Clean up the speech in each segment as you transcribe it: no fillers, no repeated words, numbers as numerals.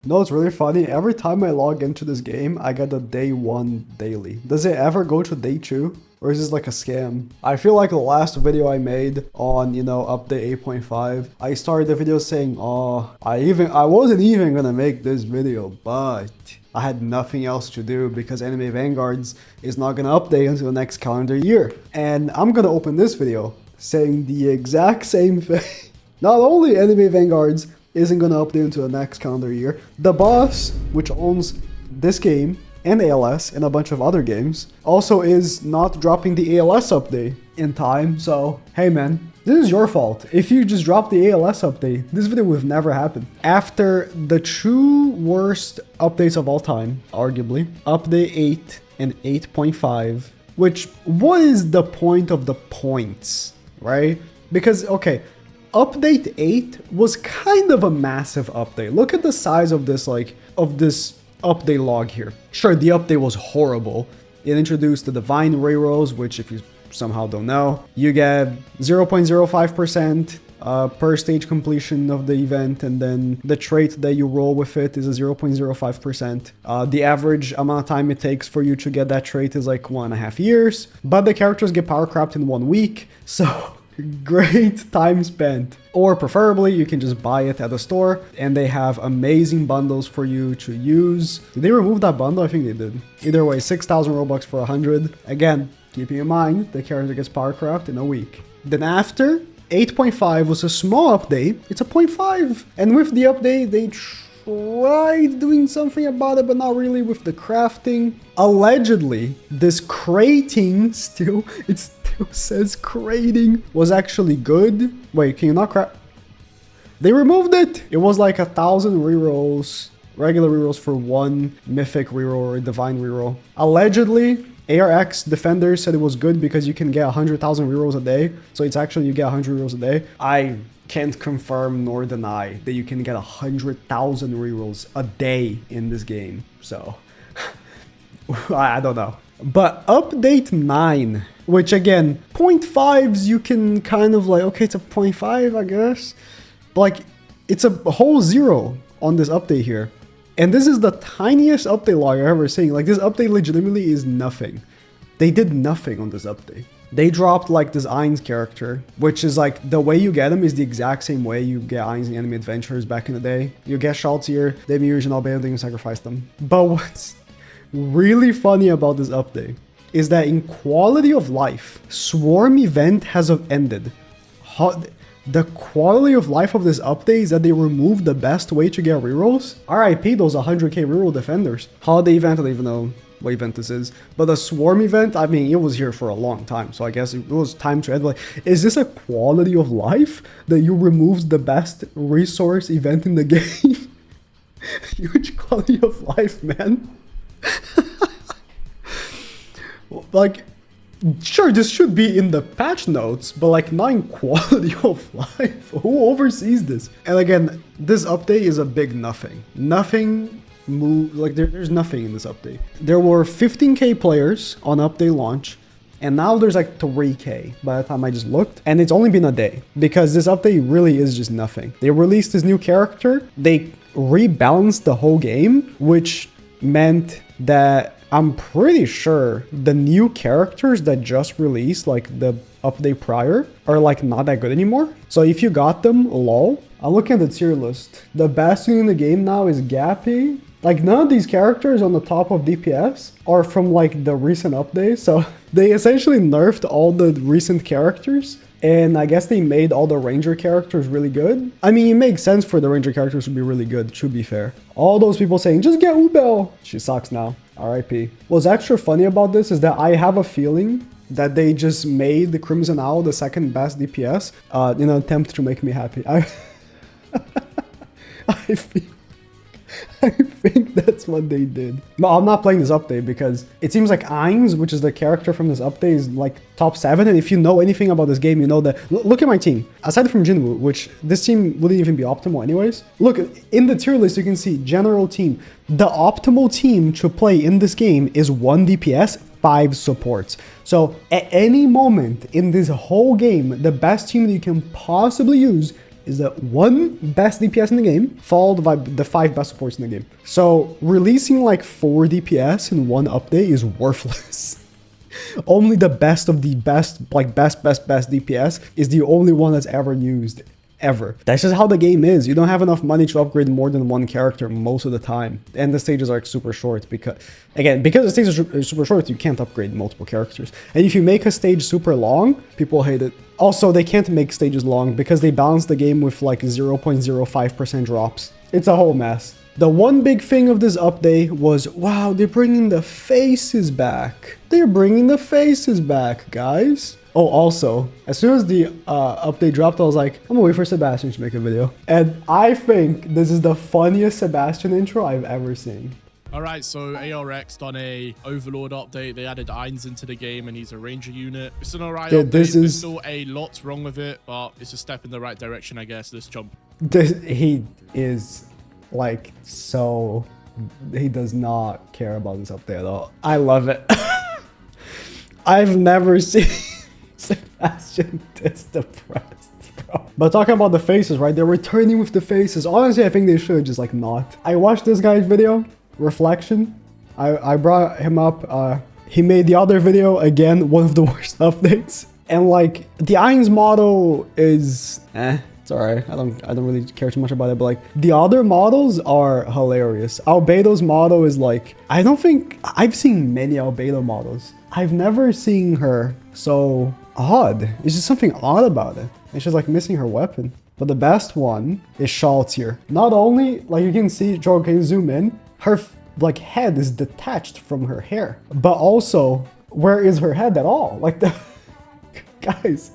No, it's really funny. Every time I log into this game, I get a day 1 daily. Does it ever go to day 2? Or is this like a scam? I feel like the last video I made on, update 8.5, I started the video saying, oh, I wasn't even gonna make this video, but I had nothing else to do because Anime Vanguards is not gonna update until the next calendar year. And I'm gonna open this video saying the exact same thing. Not only Anime Vanguards isn't gonna update until the next calendar year, the boss, which owns this game and ALS and a bunch of other games, also is not dropping the ALS update in time. So, hey man, this is your fault. If you just dropped the ALS update, this video would have never happened. After the two worst updates of all time, arguably, update 8 and 8.5, which, what is the point of the points, right? Because, okay, update 8 was kind of a massive update. Look at the size of this, this update log here. Sure, the update was horrible. It introduced the divine rerolls, which if you somehow don't know, you get 0.05% per stage completion of the event, and then the trait that you roll with it is a 0.05%. The average amount of time it takes for you to get that trait is like 1.5 years, but the characters get power crapped in 1 week, so great time spent. Or preferably, you can just buy it at the store, and they have amazing bundles for you to use. Did they remove that bundle? I think they did. Either way, 6,000 Robux for 100. Again, keeping in mind, the character gets power craft in a week. Then after, 8.5 was a small update. It's a 0.5. And with the update, they tried doing something about it, but not really with the crafting. Allegedly, this crating still, it says crating, was actually good. Wait, can you not craft? They removed it. It was like 1,000 rerolls, regular rerolls for 1 mythic reroll or divine reroll. Allegedly, ARX defenders said it was good because you can get 100,000 rerolls a day. So it's actually, you get 100 rerolls a day. I can't confirm nor deny that you can get 100,000 rerolls a day in this game. So I don't know. But update 9, which again, 0.5s you can kind of like, okay, it's a 0.5, I guess. But like, it's a whole 0 on this update here. And this is the tiniest update log I've ever seen. Like, this update legitimately is nothing. They did nothing on this update. They dropped like this Ainz character, which is like, the way you get him is the exact same way you get Ainz in Enemy Adventures back in the day. You get Schaltier, they Mirage and Albedo, and you sacrifice them. But what's really funny about this update is that in quality of life, Swarm event has ended. The quality of life of this update is that they removed the best way to get rerolls. RIP those 100k reroll defenders. Holiday event, I don't even know what event this is. But the Swarm event, I mean, it was here for a long time. So I guess it was time to end. Like, is this a quality of life that you removed the best resource event in the game? Huge quality of life, man. Like, sure, this should be in the patch notes, but like not in quality of life. Who oversees this? And again, this update is a big nothing. Nothing move, like there's nothing in this update. There were 15k players on update launch, and now there's like 3k by the time I just looked, and it's only been a day because this update really is just nothing. They released this new character, they rebalanced the whole game, which meant that I'm pretty sure the new characters that just released, like the update prior, are like not that good anymore. So if you got them, lol. I'm looking at the tier list. The best thing in the game now is Gappy. Like, none of these characters on the top of DPS are from like the recent updates. So they essentially nerfed all the recent characters. And I guess they made all the ranger characters really good. I mean, it makes sense for the ranger characters to be really good, to be fair. All those people saying, just get Ubel. She sucks now. RIP. What's extra funny about this is that I have a feeling that they just made the Crimson Owl the second best DPS in an attempt to make me happy. I think that's what they did. No, I'm not playing this update because it seems like Ainz, which is the character from this update, is like top 7. And if you know anything about this game, you know that. Look at my team. Aside from Jinwoo, which this team wouldn't even be optimal anyways. Look, in the tier list, you can see general team. The optimal team to play in this game is 1 DPS, 5 supports. So at any moment in this whole game, the best team that you can possibly use is the 1 best DPS in the game, followed by the 5 best supports in the game. So releasing like 4 DPS in one update is worthless. Only the best of the best, like best DPS is the only one that's ever used. Ever. That's just how the game is. You don't have enough money to upgrade more than 1 character most of the time. And the stages are like super short because, again, because the stages are super short, you can't upgrade multiple characters. And if you make a stage super long, people hate it. Also, they can't make stages long because they balance the game with like 0.05% drops. It's a whole mess. The one big thing of this update was, wow, they're bringing the faces back. They're bringing the faces back, guys. Oh, also, as soon as the update dropped, I was like, I'm gonna wait for Sebastian to make a video. And I think this is the funniest Sebastian intro I've ever seen. All right, so ARX done a Overlord update. They added Ainz into the game, and he's a ranger unit. It's an alright update. There's still a lot wrong with it, but it's a step in the right direction, I guess. Let's jump. He is like so... He does not care about this update at all. I love it. I've never seen... Sebastian is depressed, bro. But talking about the faces, right? They're returning with the faces. Honestly, I think they should just like not. I watched this guy's video, Reflection. I brought him up. He made the other video, again, one of the worst updates. And like the Ainz model is it's alright. I don't really care too much about it, but like the other models are hilarious. Albedo's model is like, I don't think I've seen many Albedo models. I've never seen her so odd. It's just something odd about it. It's just like missing her weapon. But the best one is Schultz here. Not only, like you can see, Joe, can you zoom in? Her like head is detached from her hair. But also, where is her head at all? Like the guys,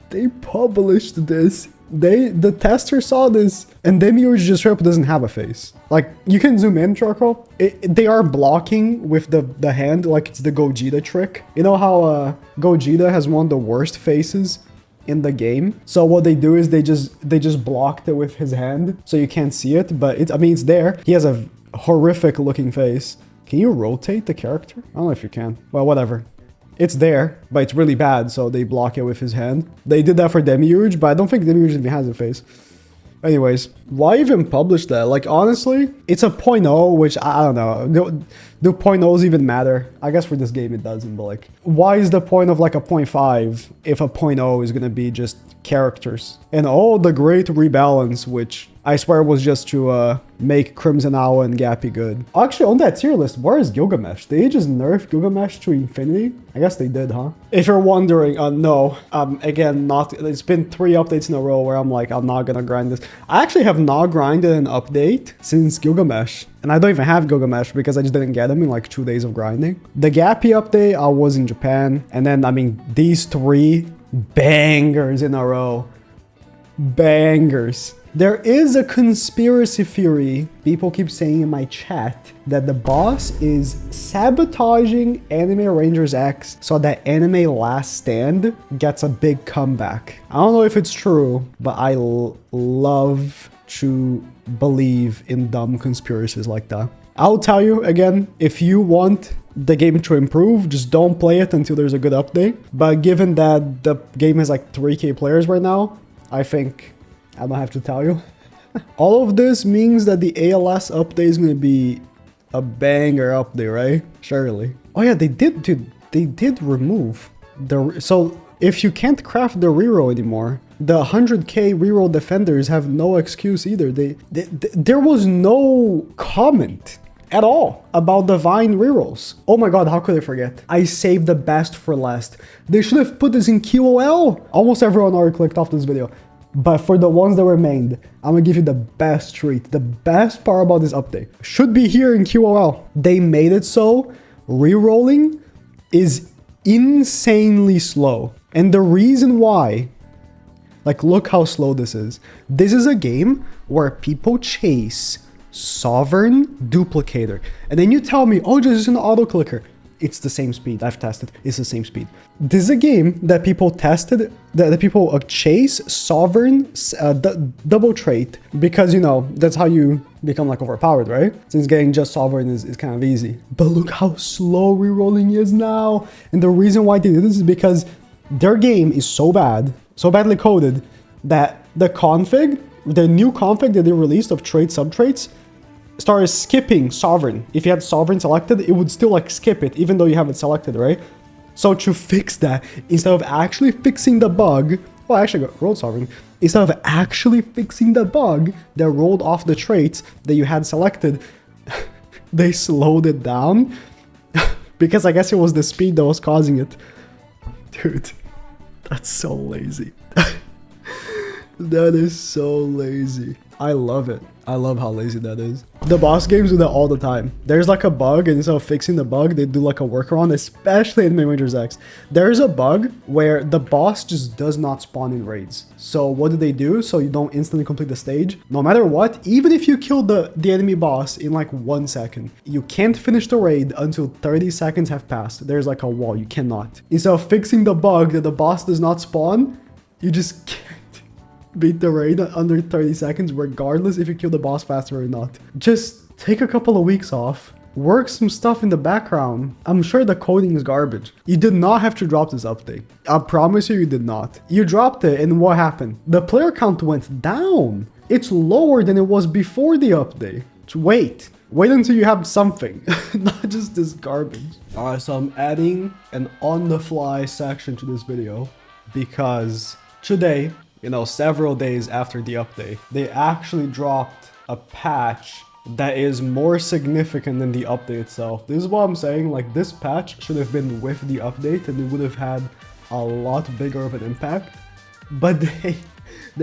they published this. The tester saw this, and Demiurge just straight up doesn't have a face. Like, you can zoom in, Charcoal. They are blocking with the hand, like it's the Gogeta trick. You know how Gogeta has one of the worst faces in the game? So what they do is they just blocked it with his hand, so you can't see it, but I mean, it's there. He has a horrific looking face. Can you rotate the character? I don't know if you can. Well, whatever. It's there, but it's really bad, so they block it with his hand. They did that for Demiurge, but I don't think Demiurge even has a face. Anyways, why even publish that? Like, honestly, it's a 0.0, which I don't know. Do 0.0s even matter? I guess for this game it doesn't, but like, why is the point of like a 0.5 if a 0.0 is gonna be just characters? And oh, the great rebalance, which I swear was just to make Crimson Owl and Gappy good. Actually, on that tier list, where is Gilgamesh? Did they just nerf Gilgamesh to infinity? I guess they did, huh? If you're wondering, no. Again, it's been 3 updates in a row where I'm like, I'm not gonna grind this. I actually have not grinded an update since Gilgamesh. And I don't even have Gilgamesh because I just didn't get him in like 2 days of grinding. The Gappy update, I was in Japan. And then, I mean, these 3 bangers in a row. Bangers. There is a conspiracy theory people keep saying in my chat that the boss is sabotaging Anime Rangers X so that Anime Last Stand gets a big comeback. I don't know if it's true, but I love to believe in dumb conspiracies like that. I'll tell you again, if you want the game to improve, just don't play it until there's a good update. But given that the game has like 3K players right now, I think I don't have to tell you. All of this means that the ALS update is going to be a banger update, right? Surely. Oh yeah, they did remove the... So if you can't craft the reroll anymore, the 100k reroll defenders have no excuse either. There was no comment at all about divine rerolls. Oh my god, how could I forget? I saved the best for last. They should have put this in QOL. Almost everyone already clicked off this video. But for the ones that remained, I'm gonna give you the best treat. The best part about this update should be here in QOL. They made it so rerolling is insanely slow. And the reason why, like, look how slow this is. This is a game where people chase Sovereign Duplicator. And then you tell me, oh, this is an auto clicker. It's the same speed. I've tested. It's the same speed. This is a game that people tested, that people chase Sovereign double trait because, you know, that's how you become like overpowered, right? Since getting just Sovereign is kind of easy. But look how slow rerolling is now. And the reason why they did this is because their game is so bad, so badly coded, that the config, the new config that they released of trait subtraits started skipping sovereign. If you had sovereign selected, it would still like skip it, even though you have it selected, right? So to fix that, instead of actually fixing the bug, well, I actually got rolled sovereign. Instead of actually fixing the bug that rolled off the traits that you had selected, they slowed it down because I guess it was the speed that was causing it. Dude, that's so lazy. That is so lazy. I love it. I love how lazy that is. The boss games do that all the time. There's like a bug, and instead of fixing the bug, they do like a workaround, especially in Mid Rangers X. There's a bug where the boss just does not spawn in raids. So what do they do? So you don't instantly complete the stage. No matter what, even if you kill the enemy boss in like 1 second, you can't finish the raid until 30 seconds have passed. There's like a wall. You cannot. Instead of fixing the bug that the boss does not spawn, you just can't beat the raid under 30 seconds regardless if you kill the boss faster or not. Just take a couple of weeks off, work some stuff in the background. I'm sure the coding is garbage. You did not have to drop this update. I promise you did not. You dropped it, and what happened? The player count went down. It's lower than it was before the update. Wait until you have something, not just this garbage. All right, so I'm adding an on-the-fly section to this video because today, you know, several days after the update, they actually dropped a patch that is more significant than the update itself. This is what I'm saying, like this patch should have been with the update and it would have had a lot bigger of an impact, but they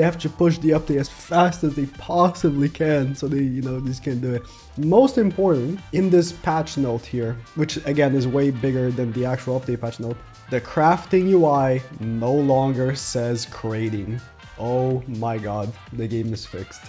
have to push the update as fast as they possibly can, so they, you know, just can't do it. Most important, in this patch note here, which again is way bigger than the actual update patch note, the crafting UI no longer says crating. Oh my god, the game is fixed.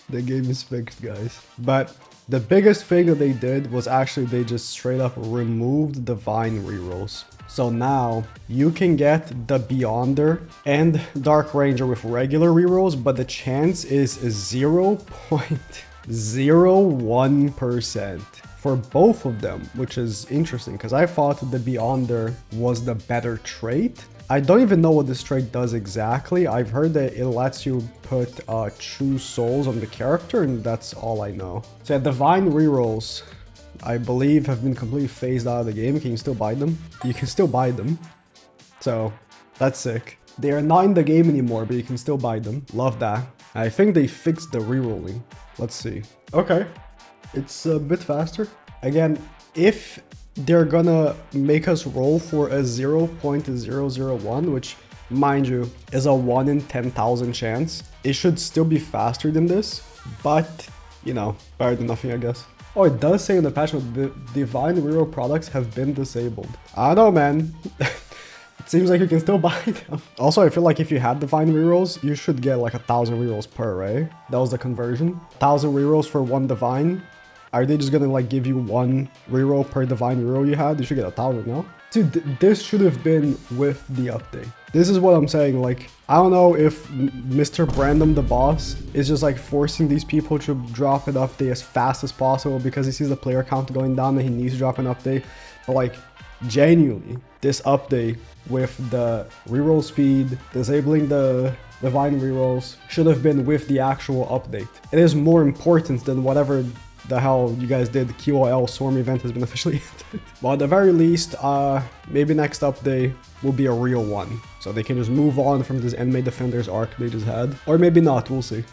The game is fixed, guys. But the biggest thing that they did was actually they just straight up removed divine rerolls. So now you can get the Beyonder and Dark Ranger with regular rerolls, but the chance is 0.01% for both of them, which is interesting because I thought the Beyonder was the better trait. I don't even know what this trait does exactly. I've heard that it lets you put true souls on the character, and that's all I know. So yeah, divine rerolls, I believe, have been completely phased out of the game. Can you still buy them? You can still buy them. So that's sick. They are not in the game anymore, but you can still buy them. Love that. I think they fixed the rerolling. Let's see. Okay. It's a bit faster. Again, if they're gonna make us roll for a 0.001, which, mind you, is a 1 in 10,000 chance, it should still be faster than this, but, you know, better than nothing, I guess. Oh, it does say in the patch note, the divine reroll products have been disabled. I don't know, man. It seems like you can still buy them. Also, I feel like if you had divine rerolls, you should get like 1,000 rerolls per, right? That was the conversion. 1,000 rerolls for 1 divine. Are they just gonna like give you 1 reroll per divine reroll you had? You should get 1,000, no? Dude, this should have been with the update. This is what I'm saying. Like, I don't know if Mr. Brandom the boss is just like forcing these people to drop an update as fast as possible because he sees the player count going down and he needs to drop an update. But like, genuinely, this update with the reroll speed, disabling the divine rerolls, should have been with the actual update. It is more important than whatever the hell you guys did. QOL Swarm event has been officially ended. But at the very least, maybe next update will be a real one. So they can just move on from this Enemy Defenders arc they just had. Or maybe not, we'll see.